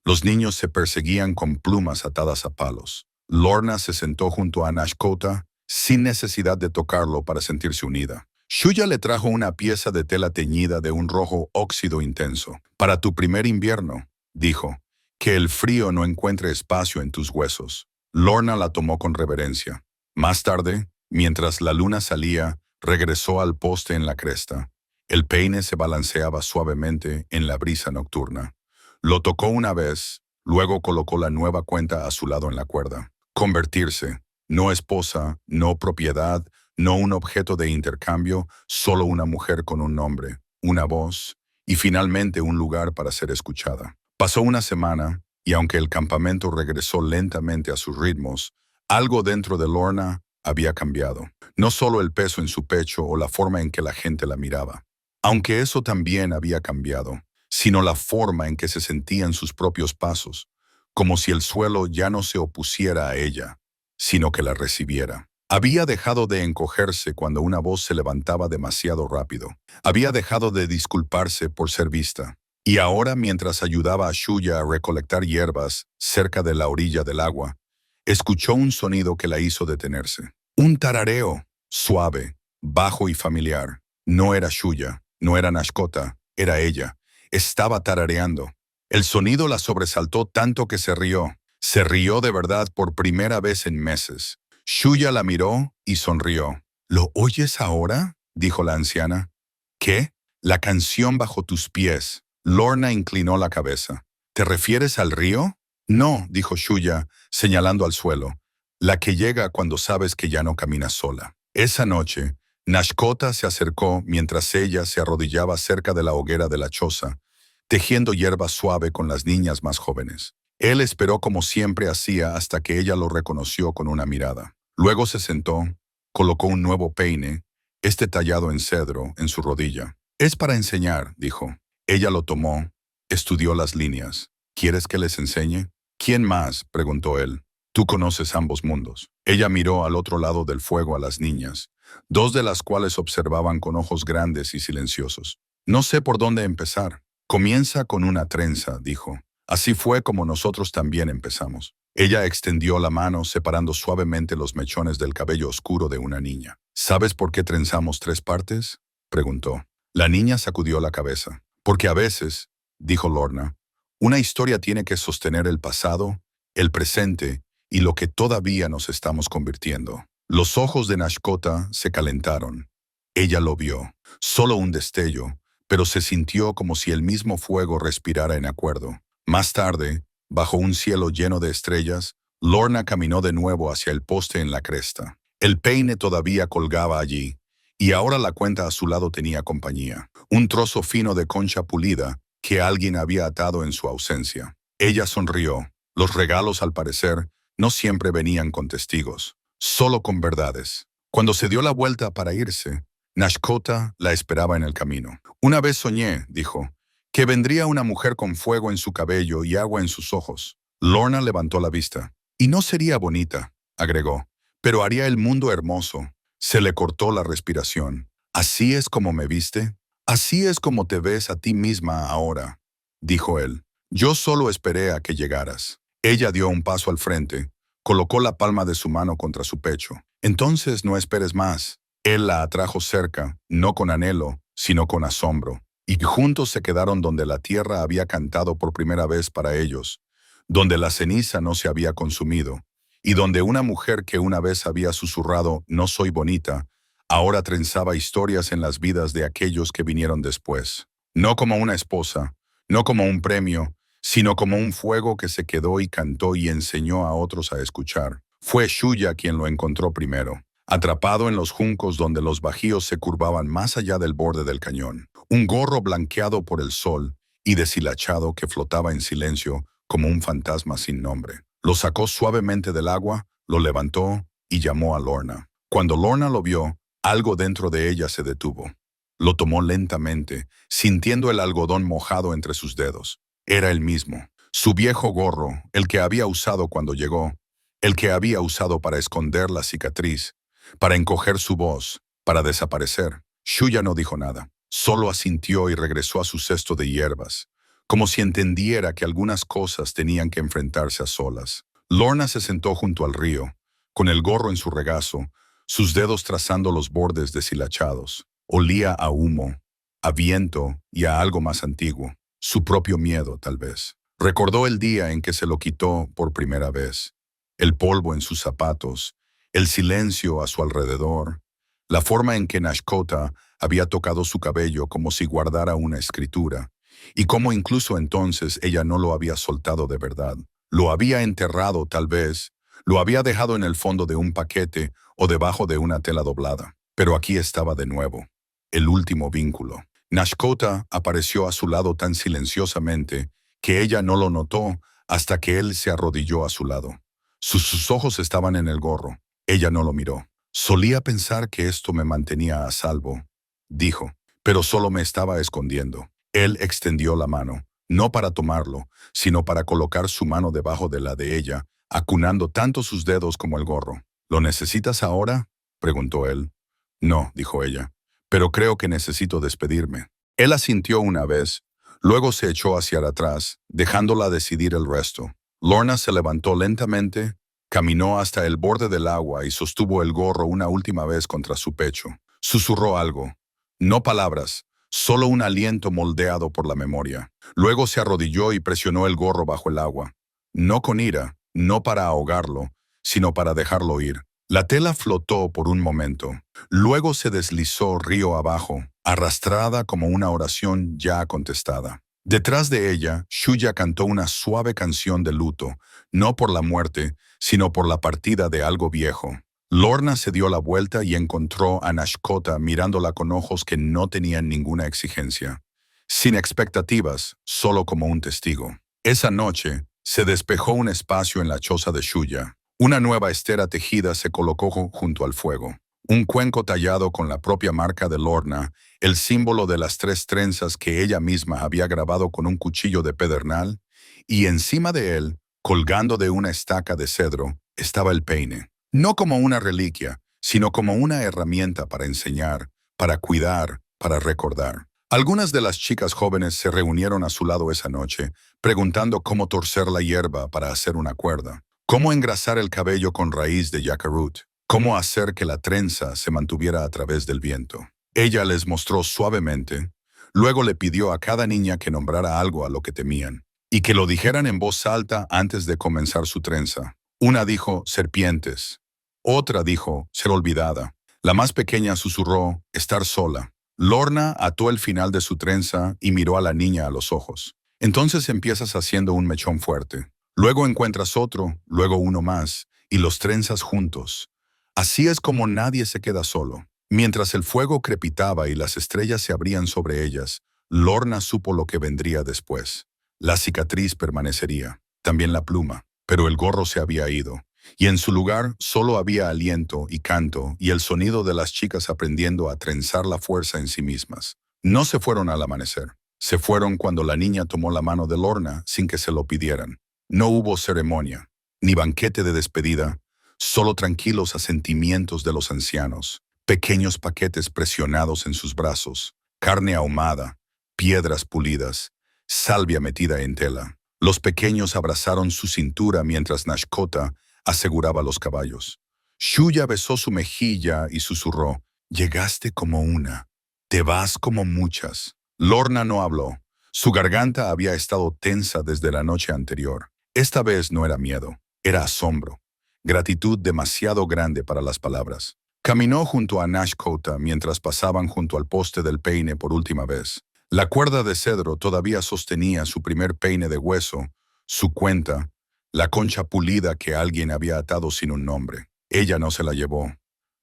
Los niños se perseguían con plumas atadas a palos. Lorna se sentó junto a Nashkota sin necesidad de tocarlo para sentirse unida. Shuya le trajo una pieza de tela teñida de un rojo óxido intenso. Para tu primer invierno, dijo, que el frío no encuentre espacio en tus huesos. Lorna la tomó con reverencia. Más tarde, mientras la luna salía, regresó al poste en la cresta. El peine se balanceaba suavemente en la brisa nocturna. Lo tocó una vez, luego colocó la nueva cuenta a su lado en la cuerda. Convertirse, no esposa, no propiedad, no un objeto de intercambio, solo una mujer con un nombre, una voz y finalmente un lugar para ser escuchada. Pasó una semana y aunque el campamento regresó lentamente a sus ritmos, algo dentro de Lorna había cambiado. No solo el peso en su pecho o la forma en que la gente la miraba, aunque eso también había cambiado, sino la forma en que se sentían sus propios pasos, como si el suelo ya no se opusiera a ella, sino que la recibiera. Había dejado de encogerse cuando una voz se levantaba demasiado rápido. Había dejado de disculparse por ser vista. Y ahora, mientras ayudaba a Shuya a recolectar hierbas cerca de la orilla del agua, escuchó un sonido que la hizo detenerse. Un tarareo, suave, bajo y familiar. No era Shuya, no era Nashkota, era ella. Estaba tarareando. El sonido la sobresaltó tanto que se rió. Se rió de verdad por primera vez en meses. Shuya la miró y sonrió. ¿Lo oyes ahora?, dijo la anciana. ¿Qué? La canción bajo tus pies. Lorna inclinó la cabeza. ¿Te refieres al río? No, dijo Shuya, señalando al suelo. La que llega cuando sabes que ya no caminas sola. Esa noche, Nashkota se acercó mientras ella se arrodillaba cerca de la hoguera de la choza, tejiendo hierba suave con las niñas más jóvenes. Él esperó como siempre hacía hasta que ella lo reconoció con una mirada. Luego se sentó, colocó un nuevo peine, este tallado en cedro, en su rodilla. Es para enseñar, dijo. Ella lo tomó, estudió las líneas. ¿Quieres que les enseñe? ¿Quién más?, preguntó él. Tú conoces ambos mundos. Ella miró al otro lado del fuego a las niñas, dos de las cuales observaban con ojos grandes y silenciosos. No sé por dónde empezar. Comienza con una trenza, dijo. Así fue como nosotros también empezamos. Ella extendió la mano separando suavemente los mechones del cabello oscuro de una niña. ¿Sabes por qué trenzamos 3 partes?, preguntó. La niña sacudió la cabeza. Porque a veces, dijo Lorna, una historia tiene que sostener el pasado, el presente y lo que todavía nos estamos convirtiendo. Los ojos de Nashkota se calentaron. Ella lo vio. Solo un destello, pero se sintió como si el mismo fuego respirara en acuerdo. Más tarde, bajo un cielo lleno de estrellas, Lorna caminó de nuevo hacia el poste en la cresta. El peine todavía colgaba allí, y ahora la cuenta a su lado tenía compañía. Un trozo fino de concha pulida que alguien había atado en su ausencia. Ella sonrió. Los regalos, al parecer, no siempre venían con testigos, solo con verdades. Cuando se dio la vuelta para irse, Nashkota la esperaba en el camino. Una vez soñé, dijo, que vendría una mujer con fuego en su cabello y agua en sus ojos. Lorna levantó la vista. Y no sería bonita, agregó, pero haría el mundo hermoso. Se le cortó la respiración. ¿Así es como me viste? Así es como te ves a ti misma ahora, dijo él. Yo solo esperé a que llegaras. Ella dio un paso al frente, Colocó la palma de su mano contra su pecho. Entonces no esperes más. Él la atrajo cerca, no con anhelo, sino con asombro. Y juntos se quedaron donde la tierra había cantado por primera vez para ellos, donde la ceniza no se había consumido, y donde una mujer que una vez había susurrado «no soy bonita», ahora trenzaba historias en las vidas de aquellos que vinieron después. No como una esposa, no como un premio, sino como un fuego que se quedó y cantó y enseñó a otros a escuchar. Fue Shuya quien lo encontró primero, atrapado en los juncos donde los bajíos se curvaban más allá del borde del cañón. Un gorro blanqueado por el sol y deshilachado que flotaba en silencio como un fantasma sin nombre. Lo sacó suavemente del agua, lo levantó y llamó a Lorna. Cuando Lorna lo vio, algo dentro de ella se detuvo. Lo tomó lentamente, sintiendo el algodón mojado entre sus dedos. Era el mismo. Su viejo gorro, el que había usado cuando llegó, el que había usado para esconder la cicatriz, para encoger su voz, para desaparecer. Shuya no dijo nada. Solo asintió y regresó a su cesto de hierbas, como si entendiera que algunas cosas tenían que enfrentarse a solas. Lorna se sentó junto al río, con el gorro en su regazo, sus dedos trazando los bordes deshilachados. Olía a humo, a viento y a algo más antiguo. Su propio miedo, tal vez. Recordó el día en que se lo quitó por primera vez. El polvo en sus zapatos, el silencio a su alrededor, la forma en que Nashkota había tocado su cabello como si guardara una escritura, y cómo incluso entonces ella no lo había soltado de verdad. Lo había enterrado, tal vez, lo había dejado en el fondo de un paquete o debajo de una tela doblada. Pero aquí estaba de nuevo, el último vínculo. Nashkota apareció a su lado tan silenciosamente que ella no lo notó hasta que él se arrodilló a su lado. Sus ojos estaban en el gorro. Ella no lo miró. Solía pensar que esto me mantenía a salvo, dijo, pero solo me estaba escondiendo. Él extendió la mano, no para tomarlo, sino para colocar su mano debajo de la de ella, acunando tanto sus dedos como el gorro. ¿Lo necesitas ahora?, preguntó él. No, dijo ella, pero creo que necesito despedirme. Él asintió una vez, luego se echó hacia atrás, dejándola decidir el resto. Lorna se levantó lentamente, caminó hasta el borde del agua y sostuvo el gorro una última vez contra su pecho. Susurró algo. No palabras, solo un aliento moldeado por la memoria. Luego se arrodilló y presionó el gorro bajo el agua. No con ira, no para ahogarlo, sino para dejarlo ir. La tela flotó por un momento. Luego se deslizó río abajo, arrastrada como una oración ya contestada. Detrás de ella, Shuya cantó una suave canción de luto, no por la muerte, sino por la partida de algo viejo. Lorna se dio la vuelta y encontró a Nashkota mirándola con ojos que no tenían ninguna exigencia. Sin expectativas, solo como un testigo. Esa noche, se despejó un espacio en la choza de Shuya. Una nueva estera tejida se colocó junto al fuego. Un cuenco tallado con la propia marca de Lorna, el símbolo de las 3 trenzas que ella misma había grabado con un cuchillo de pedernal, y encima de él, colgando de una estaca de cedro, estaba el peine. No como una reliquia, sino como una herramienta para enseñar, para cuidar, para recordar. Algunas de las chicas jóvenes se reunieron a su lado esa noche, preguntando cómo torcer la hierba para hacer una cuerda, cómo engrasar el cabello con raíz de yacarut, cómo hacer que la trenza se mantuviera a través del viento. Ella les mostró suavemente, luego le pidió a cada niña que nombrara algo a lo que temían, y que lo dijeran en voz alta antes de comenzar su trenza. Una dijo serpientes, otra dijo ser olvidada. La más pequeña susurró estar sola. Lorna ató el final de su trenza y miró a la niña a los ojos. Entonces empiezas haciendo un mechón fuerte. Luego encuentras otro, luego uno más, y los trenzas juntos. Así es como nadie se queda solo. Mientras el fuego crepitaba y las estrellas se abrían sobre ellas, Lorna supo lo que vendría después. La cicatriz permanecería, también la pluma, pero el gorro se había ido, y en su lugar solo había aliento y canto y el sonido de las chicas aprendiendo a trenzar la fuerza en sí mismas. No se fueron al amanecer. Se fueron cuando la niña tomó la mano de Lorna sin que se lo pidieran. No hubo ceremonia, ni banquete de despedida, solo tranquilos asentimientos de los ancianos, pequeños paquetes presionados en sus brazos, carne ahumada, piedras pulidas, salvia metida en tela. Los pequeños abrazaron su cintura mientras Nashkota aseguraba los caballos. Shuya besó su mejilla y susurró, «Llegaste como una, te vas como muchas». Lorna no habló. Su garganta había estado tensa desde la noche anterior. Esta vez no era miedo, era asombro. Gratitud demasiado grande para las palabras. Caminó junto a Nashkota mientras pasaban junto al poste del peine por última vez. La cuerda de cedro todavía sostenía su primer peine de hueso, su cuenta, la concha pulida que alguien había atado sin un nombre. Ella no se la llevó.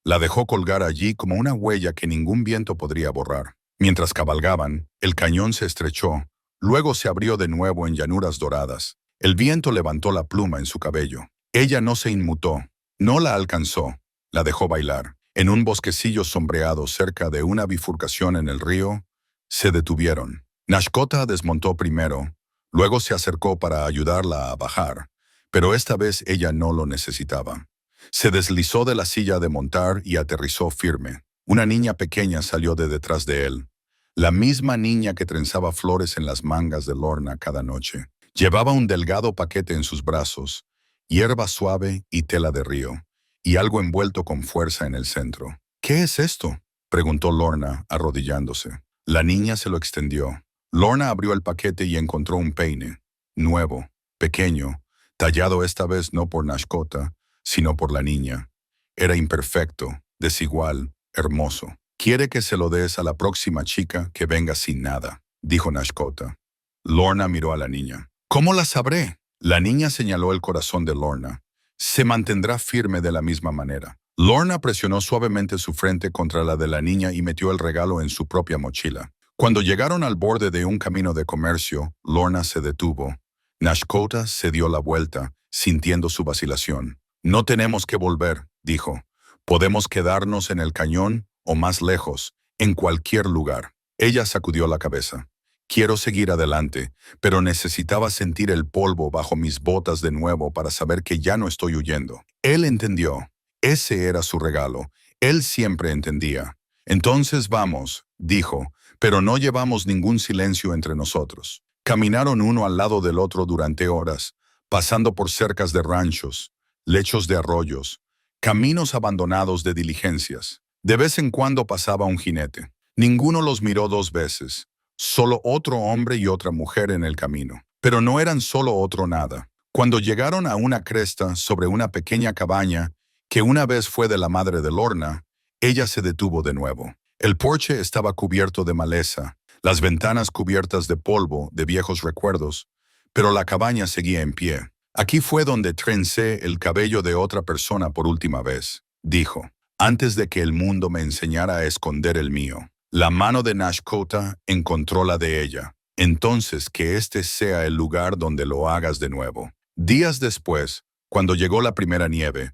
La dejó colgar allí como una huella que ningún viento podría borrar. Mientras cabalgaban, el cañón se estrechó, luego se abrió de nuevo en llanuras doradas. El viento levantó la pluma en su cabello. Ella no se inmutó, no la alcanzó, la dejó bailar. En un bosquecillo sombreado cerca de una bifurcación en el río, se detuvieron. Nashkota desmontó primero, luego se acercó para ayudarla a bajar, pero esta vez ella no lo necesitaba. Se deslizó de la silla de montar y aterrizó firme. Una niña pequeña salió de detrás de él. La misma niña que trenzaba flores en las mangas de Lorna cada noche. Llevaba un delgado paquete en sus brazos, hierba suave y tela de río, y algo envuelto con fuerza en el centro. «¿Qué es esto?», preguntó Lorna, arrodillándose. La niña se lo extendió. Lorna abrió el paquete y encontró un peine, nuevo, pequeño, tallado esta vez no por Nashkota, sino por la niña. Era imperfecto, desigual, hermoso. «Quiere que se lo des a la próxima chica que venga sin nada», dijo Nashkota. Lorna miró a la niña. «¿Cómo la sabré?». La niña señaló el corazón de Lorna. «Se mantendrá firme de la misma manera». Lorna presionó suavemente su frente contra la de la niña y metió el regalo en su propia mochila. Cuando llegaron al borde de un camino de comercio, Lorna se detuvo. Nashkota se dio la vuelta, sintiendo su vacilación. «No tenemos que volver», dijo. «Podemos quedarnos en el cañón o más lejos, en cualquier lugar». Ella sacudió la cabeza. «Quiero seguir adelante, pero necesitaba sentir el polvo bajo mis botas de nuevo para saber que ya no estoy huyendo». Él entendió. Ese era su regalo. Él siempre entendía. «Entonces vamos», dijo, «pero no llevamos ningún silencio entre nosotros». Caminaron uno al lado del otro durante horas, pasando por cercas de ranchos, lechos de arroyos, caminos abandonados de diligencias. De vez en cuando pasaba un jinete. Ninguno los miró dos veces. Solo otro hombre y otra mujer en el camino. Pero no eran solo otro nada. Cuando llegaron a una cresta sobre una pequeña cabaña que una vez fue de la madre de Lorna, ella se detuvo de nuevo. El porche estaba cubierto de maleza, las ventanas cubiertas de polvo de viejos recuerdos, pero la cabaña seguía en pie. «Aquí fue donde trencé el cabello de otra persona por última vez», dijo, «antes de que el mundo me enseñara a esconder el mío». La mano de Nashkota encontró la de ella. «Entonces que este sea el lugar donde lo hagas de nuevo». Días después, cuando llegó la primera nieve,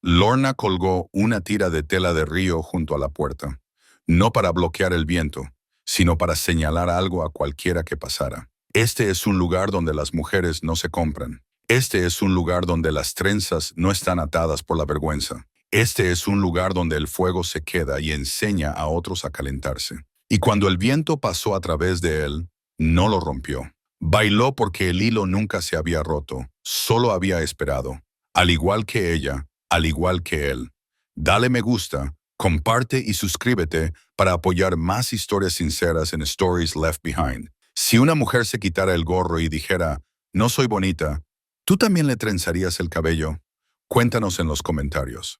Lorna colgó una tira de tela de río junto a la puerta, no para bloquear el viento, sino para señalar algo a cualquiera que pasara. «Este es un lugar donde las mujeres no se compran. Este es un lugar donde las trenzas no están atadas por la vergüenza. Este es un lugar donde el fuego se queda y enseña a otros a calentarse». Y cuando el viento pasó a través de él, no lo rompió. Bailó porque el hilo nunca se había roto, solo había esperado. Al igual que ella, al igual que él. Dale me gusta, comparte y suscríbete para apoyar más historias sinceras en Stories Left Behind. Si una mujer se quitara el gorro y dijera, «No soy bonita», ¿tú también le trenzarías el cabello? Cuéntanos en los comentarios.